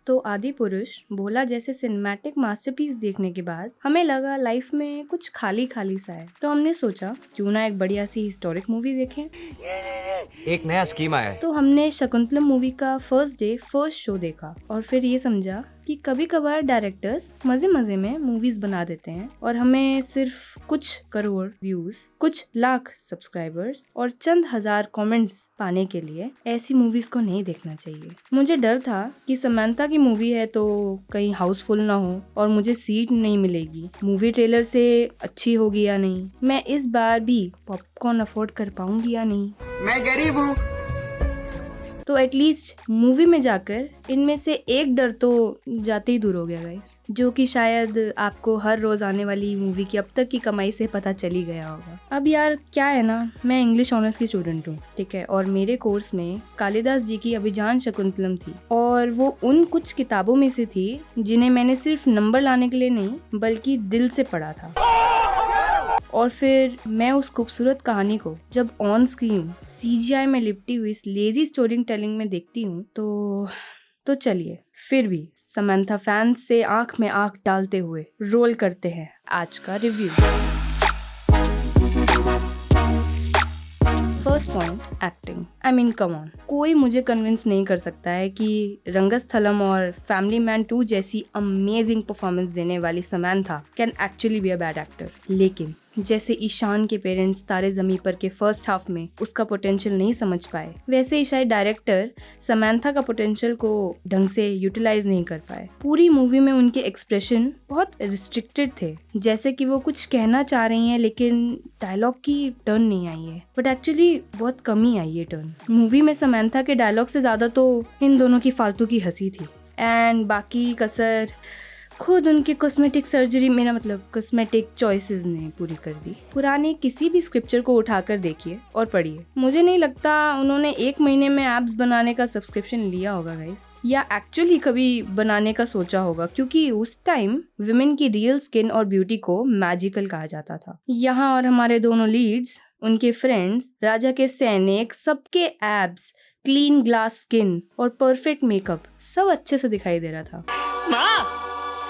तो आदि पुरुष भोला जैसे सिनेमैटिक मास्टरपीस देखने के बाद हमें लगा लाइफ में कुछ खाली खाली सा है, तो हमने सोचा क्यों ना एक बढ़िया सी हिस्टोरिक मूवी देखें। एक नया स्कीम आया है। तो हमने शकुंतलम मूवी का फर्स्ट डे फर्स्ट शो देखा और फिर ये समझा कि कभी कभार डायरेक्टर्स मजे मजे में मूवीज बना देते हैं और हमें सिर्फ कुछ करोड़ व्यूज, कुछ लाख सब्सक्राइबर्स और चंद हजार कमेंट्स पाने के लिए ऐसी मूवीज को नहीं देखना चाहिए। मुझे डर था कि समंथा की मूवी है तो कहीं हाउसफुल ना हो और मुझे सीट नहीं मिलेगी, मूवी ट्रेलर से अच्छी होगी या नहीं, मैं इस बार भी पॉपकॉर्न अफोर्ड कर पाऊंगी या नहीं, मैं गरीब हूँ। तो एटलीस्ट मूवी में जाकर इनमें से एक डर तो जाते ही दूर हो गया गाइस, जो कि शायद आपको हर रोज आने वाली मूवी की अब तक की कमाई से पता चली गया होगा। अब यार क्या है ना, मैं इंग्लिश ऑनर्स की स्टूडेंट हूँ, ठीक है, और मेरे कोर्स में कालिदास जी की अभिजान शकुंतलम थी और वो उन कुछ किताबों में से थी जिन्हें मैंने सिर्फ नंबर लाने के लिए नहीं बल्कि दिल से पढ़ा था। और फिर मैं उस खूबसूरत कहानी को जब ऑन स्क्रीन CGI में लिपटी हुई इस लेजी स्टोरी टेलिंग में देखती हूँ तो चलिए फिर भी समंथा फैंस से आंख में आंख डालते हुए रोल करते हैं आज का review. First point, acting. I mean come on, कोई मुझे कन्विंस नहीं कर सकता है कि रंगस्थलम और फैमिली मैन 2 जैसी अमेजिंग परफॉर्मेंस देने वाली Samantha can actually be a bad actor. लेकिन जैसे ईशान के पेरेंट्स तारे ज़मीं पर के फर्स्ट हाफ में उसका पोटेंशियल नहीं समझ पाए, वैसे ही शायद डायरेक्टर समंथा का पोटेंशियल को ढंग से यूटिलाइज नहीं कर पाए। पूरी मूवी में उनके एक्सप्रेशन बहुत रिस्ट्रिक्टेड थे, जैसे कि वो कुछ कहना चाह रही हैं लेकिन डायलॉग की टर्न नहीं आई है, बट एक्चुअली बहुत कम ही आई है टर्न। मूवी में समंथा के डायलॉग से ज्यादा तो इन दोनों की फालतू की हंसी थी एंड बाकी कसर खुद उनके कॉस्मेटिक सर्जरी, मेरा मतलब कॉस्मेटिक चॉइसेस ने पूरी कर दी। पुराने किसी भी स्क्रिप्चर को उठाकर देखिए और पढ़िए, मुझे नहीं लगता उन्होंने 1 महीने में एब्स बनाने का सब्सक्रिप्शन लिया होगा गाइस, या एक्चुअली कभी बनाने का सोचा होगा, क्योंकि उस टाइम विमेन की रियल स्किन और ब्यूटी को मैजिकल कहा जाता था। यहाँ और हमारे दोनों लीड्स, उनके फ्रेंड्स, राजा के सैनिक, सबके एब्स, क्लीन ग्लास स्किन और परफेक्ट मेकअप सब अच्छे से दिखाई दे रहा था।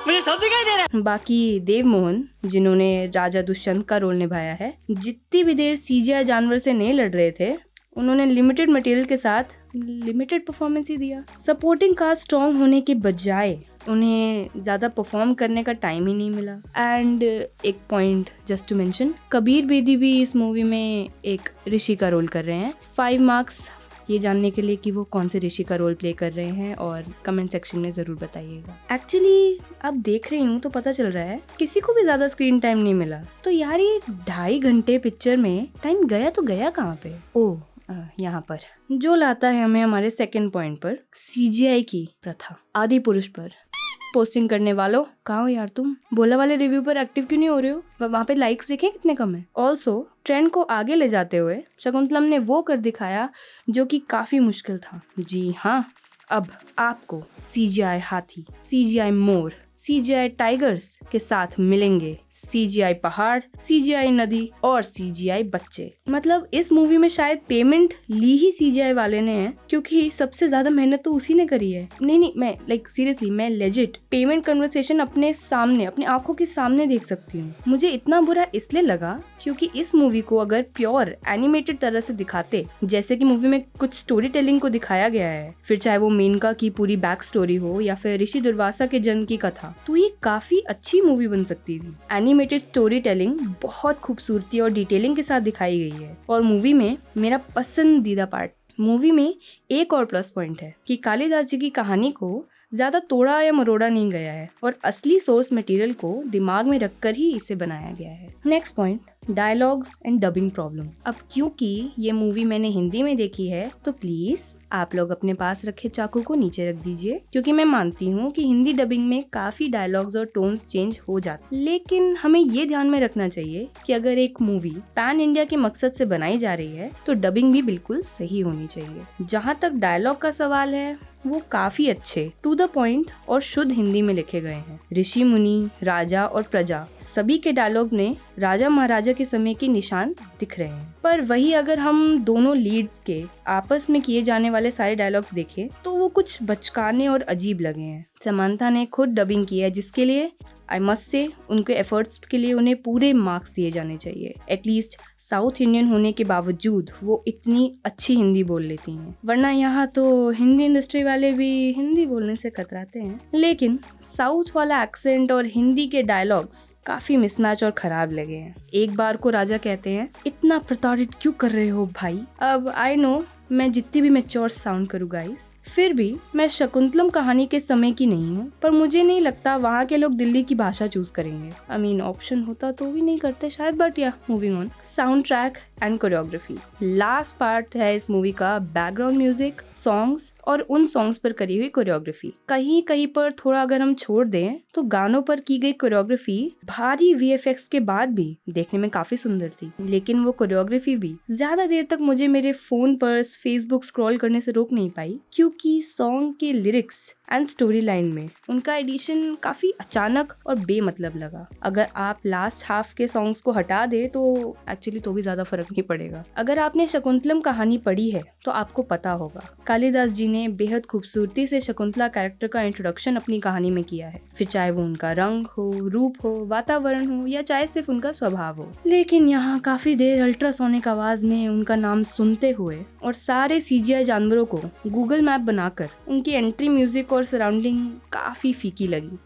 मुझे सब दिखाई दे रहा है। बाकी देव मोहन, जिन्होंने राजा दुष्यंत का रोल निभाया है, जितनी भी देर CGI जानवर से नहीं लड़ रहे थे, उन्होंने लिमिटेड मटेरियल के साथ लिमिटेड परफॉर्मेंस ही दिया। सपोर्टिंग कास्ट स्ट्रॉन्ग होने के बजाय उन्हें ज्यादा परफॉर्म करने का टाइम ही नहीं मिला। एंड एक point just to mention, Kabir Bedi भी इस मूवी में एक ऋषि का रोल कर रहे हैं। 5 मार्क्स ये जानने के लिए कि वो कौन से ऋषि का रोल प्ले कर रहे हैं और कमेंट सेक्शन में जरूर बताइएगा। एक्चुअली अब देख रही हूँ तो पता चल रहा है किसी को भी ज्यादा स्क्रीन टाइम नहीं मिला, तो यार ये 2.5 घंटे पिक्चर में टाइम गया तो गया कहाँ पे? ओह, यहाँ पर, जो लाता है हमें हमारे सेकंड पॉइंट पर, CGI की प्रथा। आदि पुरुष पर पोस्टिंग करने वालों, कहाँ हो यार तुम? भोला वाले रिव्यू पर एक्टिव क्यों नहीं हो रहे हो? वहाँ पे लाइक्स देखें कितने कम है। ऑल्सो ट्रेंड को आगे ले जाते हुए शकुंतलम ने वो कर दिखाया जो कि काफी मुश्किल था। जी हाँ, अब आपको CGI हाथी, CGI मोर, CGI टाइगर्स के साथ मिलेंगे CGI पहाड़, CGI नदी और CGI बच्चे। मतलब इस मूवी में शायद पेमेंट ली ही CGI वाले ने है, क्योंकि सबसे ज्यादा मेहनत तो उसी ने करी है। नहीं, मैं सीरियसली, मैं लेजिट पेमेंट कन्वर्सेशन अपने सामने, अपनी आंखों के सामने देख सकती हूँ। मुझे इतना बुरा इसलिए लगा क्योंकि इस मूवी को अगर प्योर एनिमेटेड तरह से दिखाते, जैसे कि मूवी में कुछ स्टोरी टेलिंग को दिखाया गया है, फिर चाहे वो मेनका की पूरी बैक स्टोरी हो या फिर ऋषि दुर्वासा के जन्म की कथा, तो ये काफी अच्छी मूवी बन सकती थी। एनिमेटेड स्टोरी टेलिंग बहुत खूबसूरती और डिटेलिंग के साथ दिखाई गई है। और मूवी में मेरा पसंदीदा पार्ट, मूवी में एक और प्लस पॉइंट है कि कालिदास जी की कहानी को ज्यादा तोड़ा या मरोड़ा नहीं गया है और असली सोर्स मटेरियल को दिमाग में रखकर ही इसे बनाया गया है। Next point, dialogues and dubbing problem. अब क्योंकि ये मूवी मैंने हिंदी में देखी है तो प्लीज आप लोग अपने पास रखे चाकू को नीचे रख दीजिए, क्योंकि मैं मानती हूँ कि हिंदी डबिंग में काफी डायलॉग्स और टोन्स चेंज हो जाते, लेकिन हमें ये ध्यान में रखना चाहिए कि अगर एक मूवी पैन इंडिया के मकसद से बनाई जा रही है तो डबिंग भी बिल्कुल सही होनी चाहिए। जहाँ तक डायलॉग का सवाल है, वो काफी अच्छे, टू द पॉइंट और शुद्ध हिंदी में लिखे गए हैं। ऋषि मुनि, राजा और प्रजा, सभी के डायलॉग ने राजा महाराजा के समय के निशान दिख रहे हैं। पर वही अगर हम दोनों लीड्स के आपस में किए जाने वाले सारे डायलॉग्स देखें तो वो कुछ बचकाने और अजीब लगे हैं। समांथा ने खुद डबिंग की है, जिसके लिए आई मस्ट से उनके एफर्ट्स के लिए उन्हें पूरे मार्क्स दिए जाने चाहिए। एटलीस्ट साउथ इंडियन होने के बावजूद वो इतनी अच्छी हिंदी बोल लेती हैं, वरना यहाँ तो हिंदी इंडस्ट्री वाले भी हिंदी बोलने से कतराते हैं। लेकिन साउथ वाला एक्सेंट और हिंदी के डायलॉग्स काफी मिसमैच और खराब लगे हैं। एक बार को राजा कहते हैं, इतना प्रताड़ित क्यों कर रहे हो भाई। अब आई नो मैं जितनी भी मैच्योर साउंड करूँ गाइस, फिर भी मैं शकुंतलम कहानी के समय की नहीं हूँ, पर मुझे नहीं लगता वहाँ के लोग दिल्ली की भाषा चूज करेंगे। आई मीन ऑप्शन होता तो भी नहीं करते शायद, बट या moving on. Sound track and choreography. Last part है इस मूवी का बैकग्राउंड म्यूजिक, सॉन्ग्स और उन सॉन्ग्स पर करी हुई कोरियोग्राफी। कहीं कहीं पर थोड़ा अगर हम छोड़ दें तो गानों पर की गई कोरियोग्राफी भारी VFX के बाद भी देखने में काफी सुंदर थी, लेकिन वो कोरियोग्राफी भी ज्यादा देर तक मुझे मेरे फोन पर फेसबुक स्क्रॉल करने से रोक नहीं पाई, क्योंकि सॉन्ग के लिरिक्स एंड स्टोरी लाइन में उनका एडिशन काफी अचानक और बेमतलब लगा। अगर आप लास्ट हाफ के सॉन्ग्स को हटा दे तो एक्चुअली तो भी ज्यादा फर्क नहीं पड़ेगा। अगर आपने शकुंतलम कहानी पढ़ी है तो आपको पता होगा कालिदास जी ने बेहद खूबसूरती से शकुंतला कैरेक्टर का इंट्रोडक्शन अपनी कहानी में किया है, फिर चाहे वो उनका रंग हो, रूप हो, वातावरण हो या चाहे सिर्फ उनका स्वभाव हो। लेकिन यहाँ काफी देर अल्ट्रासोनिक आवाज में उनका नाम सुनते हुए और सारे CGI जानवरों को गूगल मैप बनाकर उनकी एंट्री म्यूजिक और सराउंडिंग काफी फीकी लगी।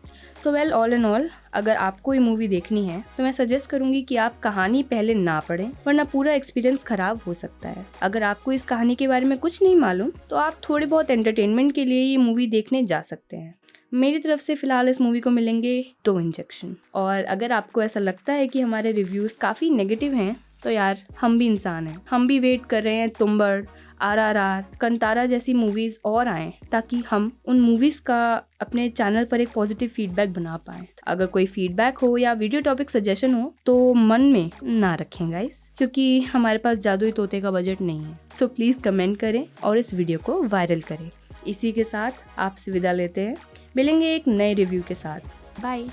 So well all and all, अगर आपको ये मूवी देखनी है तो मैं सजेस्ट करूंगी कि आप कहानी पहले ना पढ़ें, वरना पूरा एक्सपीरियंस खराब हो सकता है। अगर आपको इस कहानी के बारे में कुछ नहीं मालूम तो आप थोड़े बहुत एंटरटेनमेंट के लिए ये मूवी देखने जा सकते हैं। मेरी तरफ से फिलहाल इस मूवी को मिलेंगे 2 इंजेक्शन। और अगर आपको ऐसा लगता है कि हमारे रिव्यूज काफी नेगेटिव हैं तो यार हम भी इंसान हैं, हम भी वेट कर रहे हैं तुम्बाड़, RRR, कंतारा जैसी मूवीज और आएं, ताकि हम उन मूवीज का अपने चैनल पर एक पॉजिटिव फीडबैक बना पाएं। अगर कोई फीडबैक हो या वीडियो टॉपिक सजेशन हो तो मन में ना रखें गाइस, क्योंकि हमारे पास जादुई तोते का बजट नहीं है। सो प्लीज कमेंट करें और इस वीडियो को वायरल करें। इसी के साथ आपसे विदा लेते हैं, मिलेंगे एक नए रिव्यू के साथ। बाय।